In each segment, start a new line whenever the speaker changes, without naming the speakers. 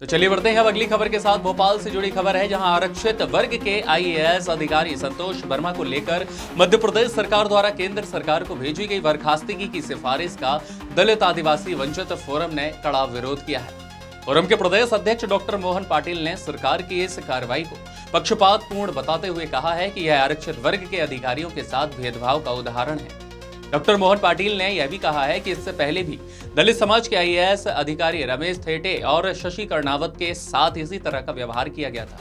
तो चलिए बढ़ते हैं अब अगली खबर के साथ। भोपाल से जुड़ी खबर है, जहां आरक्षित वर्ग के आईएएस अधिकारी संतोष वर्मा को लेकर मध्य प्रदेश सरकार द्वारा केंद्र सरकार को भेजी गई बर्खास्तगी की सिफारिश का दलित आदिवासी वंचित फोरम ने कड़ा विरोध किया है। फोरम के प्रदेश अध्यक्ष डॉक्टर मोहन पाटिल ने सरकार की इस कार्रवाई को पक्षपातपूर्ण बताते हुए कहा है कि यह आरक्षित वर्ग के अधिकारियों के साथ भेदभाव का उदाहरण है। डॉक्टर मोहन पाटिल ने यह भी कहा है कि इससे पहले भी दलित समाज के आईएएस अधिकारी रमेश थेटे और शशि कर्णावत के साथ इसी तरह का व्यवहार किया गया था,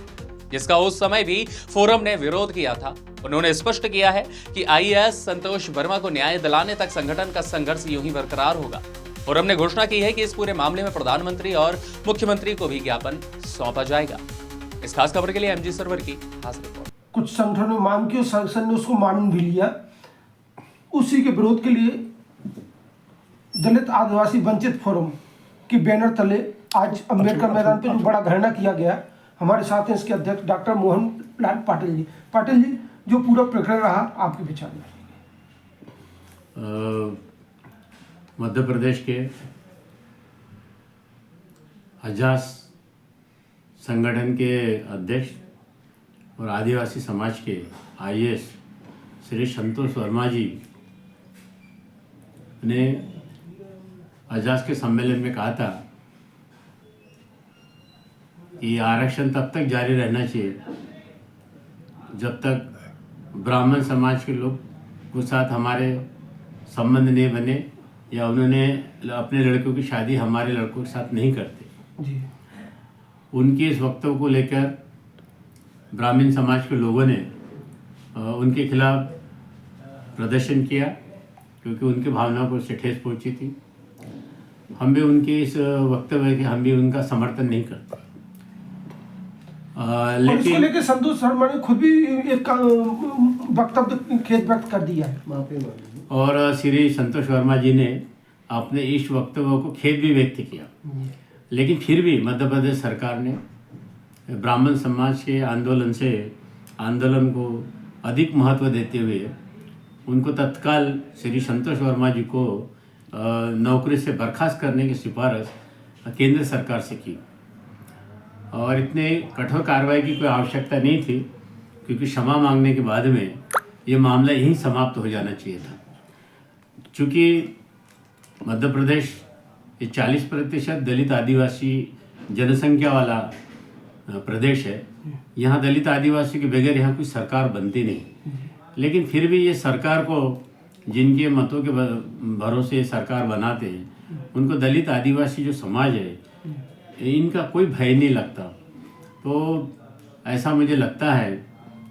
जिसका उस समय भी फोरम ने विरोध किया था। उन्होंने स्पष्ट किया है कि आईएएस संतोष वर्मा को न्याय दिलाने तक संगठन का संघर्ष यूं ही बरकरार होगा। फोरम ने घोषणा की है कि इस पूरे मामले में प्रधानमंत्री और मुख्यमंत्री को भी ज्ञापन सौंपा जाएगा। इस खास खबर के लिए एमजी सर्वर की खास रिपोर्ट।
कुछ संगठनों ने मांग की और संगठन ने उसको मान भी लिया। उसी के विरोध के लिए दलित आदिवासी वंचित फोरम के बैनर तले आज अम्बेडकर मैदान पे जो बड़ा धरना किया गया, हमारे साथ हैं इसके अध्यक्ष डॉक्टर मोहन लाल पाटिल जी। पाटिल जी, जो पूरा प्रकरण रहा आपके विचार में?
मध्य प्रदेश के अजास संगठन के अध्यक्ष और आदिवासी समाज के आईएएस श्री संतोष वर्मा जी ने अजास के सम्मेलन में कहा था कि आरक्षण तब तक जारी रहना चाहिए जब तक ब्राह्मण समाज के लोग के साथ हमारे संबंध नहीं बने या उन्होंने अपने लड़कों की शादी हमारे लड़कों के साथ नहीं करते
जी।
उनके इस वक्तव्य को लेकर ब्राह्मण समाज के लोगों ने उनके खिलाफ प्रदर्शन किया, क्योंकि उनकी भावनाओं को ठेस पहुंची थी। हम भी उनके इस वक्तव्य के हम भी उनका समर्थन नहीं करते।
लेकिन इसको लेकर संतोष शर्मा ने खुद भी एक वक्तव्य खेद व्यक्त कर दिया है
और श्री संतोष वर्मा जी ने अपने इस वक्तव्य को खेद भी व्यक्त किया। लेकिन फिर भी मध्य प्रदेश सरकार ने ब्राह्मण समाज के आंदोलन को अधिक महत्व देते हुए उनको तत्काल श्री संतोष वर्मा जी को नौकरी से बर्खास्त करने की सिफारिश केंद्र सरकार से की और इतने कठोर कार्रवाई की कोई आवश्यकता नहीं थी, क्योंकि क्षमा मांगने के बाद में ये मामला यहीं समाप्त हो जाना चाहिए था। चूँकि मध्य प्रदेश ये 40% दलित आदिवासी जनसंख्या वाला प्रदेश है। यहाँ दलित आदिवासी के बगैर यहाँ कोई सरकार बनती नहीं। लेकिन फिर भी ये सरकार को, जिनके मतों के भरोसे सरकार बनाते हैं, उनको दलित आदिवासी जो समाज है इनका कोई भय नहीं लगता। तो ऐसा मुझे लगता है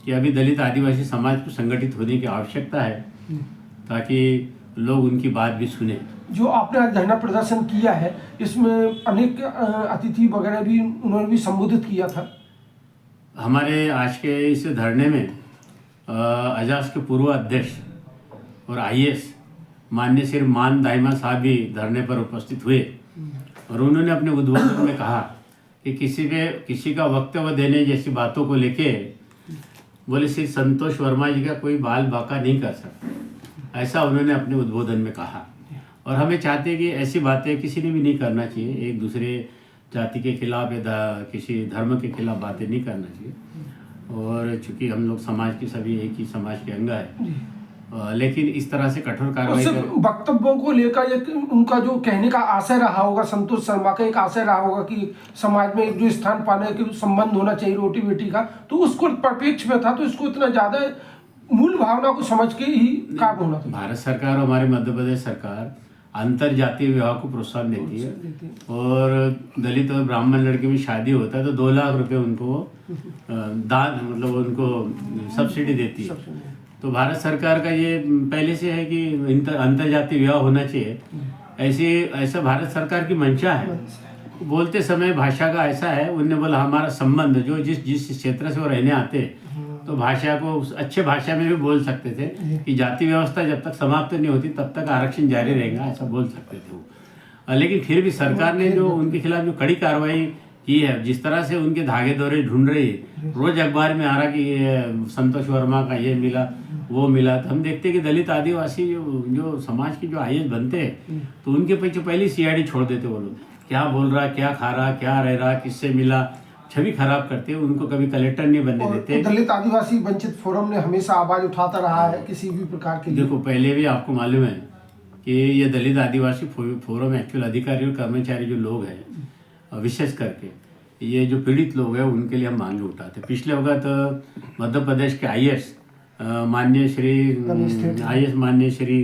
कि अभी दलित आदिवासी समाज को संगठित होने की आवश्यकता है ताकि लोग उनकी बात भी सुने।
जो आपने आज धरना प्रदर्शन किया है, इसमें अनेक अतिथि वगैरह भी उन्होंने भी संबोधित किया था।
हमारे आज के इस धरने में अजास के पूर्व अध्यक्ष और आईएएस माननीय श्री मान दाहिमा साहब भी धरने पर उपस्थित हुए और उन्होंने अपने उद्बोधन में कहा कि किसी का वक्तव्य देने जैसी बातों को लेके बोले श्री संतोष वर्मा जी का कोई बाल बाका नहीं कर सकता, ऐसा उन्होंने अपने उद्बोधन में कहा। और हमें चाहते हैं कि ऐसी बातें किसी ने भी नहीं करना चाहिए, एक दूसरे जाति के खिलाफ या किसी धर्म के खिलाफ बातें नहीं करना चाहिए। और चूंकि हम लोग समाज के सभी एक ही समाज के अंग है, लेकिन इस तरह से कठोर कार्रवाई
वक्तव्यों को लेकर एक उनका जो कहने का आशय रहा होगा, संतोष शर्मा का एक आशय रहा होगा कि समाज में एक जो स्थान पाने के संबंध होना चाहिए रोटी बेटी का, तो उसको परिप्रेक्ष्य में था, तो इसको इतना ज्यादा मूल भावना को समझ के ही काम होना था।
भारत सरकार और हमारी मध्य प्रदेश सरकार अंतर जातीय विवाह को प्रोत्साहन देती है और दलित और ब्राह्मण लड़के में शादी होता है तो 2 लाख रुपए उनको दान मतलब उनको सब्सिडी देती है। तो भारत सरकार का ये पहले से है कि अंतर जातीय विवाह होना चाहिए, ऐसा भारत सरकार की मंशा है। बोलते समय भाषा का ऐसा है, उन्होंने बोला हमारा संबंध जो जिस क्षेत्र से वो रहने आते तो भाषा को अच्छे भाषा में भी बोल सकते थे कि जाति व्यवस्था जब तक समाप्त नहीं होती तब तक आरक्षण जारी रहेगा, ऐसा बोल सकते थे वो। लेकिन फिर भी सरकार ने जो उनके खिलाफ जो कड़ी कार्रवाई की है, जिस तरह से उनके धागे दौरे ढूंढ रही है, रोज अखबार में आ रहा कि संतोष वर्मा का ये मिला वो मिला, तो हम देखते हैं कि दलित आदिवासी जो समाज के जो आईएएस बनते हैं तो उनके पीछे पहले सीआईडी छोड़ देते वो लोग। क्या बोल रहा, क्या खा रहा, क्या रह रहा, किससे मिला, छवि खराब करते हैं। उनको कभी कलेक्टर नहीं बनने
और
देते।
दलित आदिवासी वंचित फोरम ने हमेशा आवाज उठाता रहा है किसी भी प्रकार के लिए।
देखो, पहले भी आपको मालूम है कि ये दलित आदिवासी फोरम एक्चुअल अधिकारी और कर्मचारी जो लोग हैं, विशेष करके ये जो पीड़ित लोग हैं, उनके लिए हम मांगे उठाते। पिछले वक्त मध्य प्रदेश के आईएएस माननीय श्री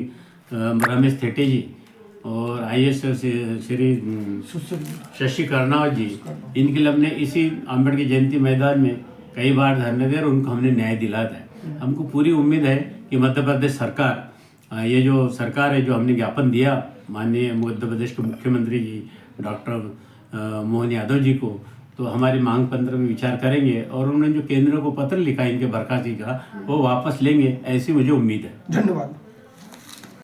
रमेश थेटे जी और आईएएस श्री शशि कर्नावत जी, इनके लिए हमने इसी अम्बेडकर जयंती मैदान में कई बार धरने दिए और उनको हमने न्याय दिलाया है। हमको पूरी उम्मीद है कि मध्य प्रदेश सरकार, ये जो सरकार है, जो हमने ज्ञापन दिया माननीय मध्य प्रदेश के मुख्यमंत्री जी डॉक्टर मोहन यादव जी को, तो हमारी मांग पत्र में विचार करेंगे और उन्होंने जो केंद्र को पत्र लिखा इनके बर्खास्ती का, वो वापस लेंगे, ऐसी मुझे उम्मीद है।
धन्यवाद।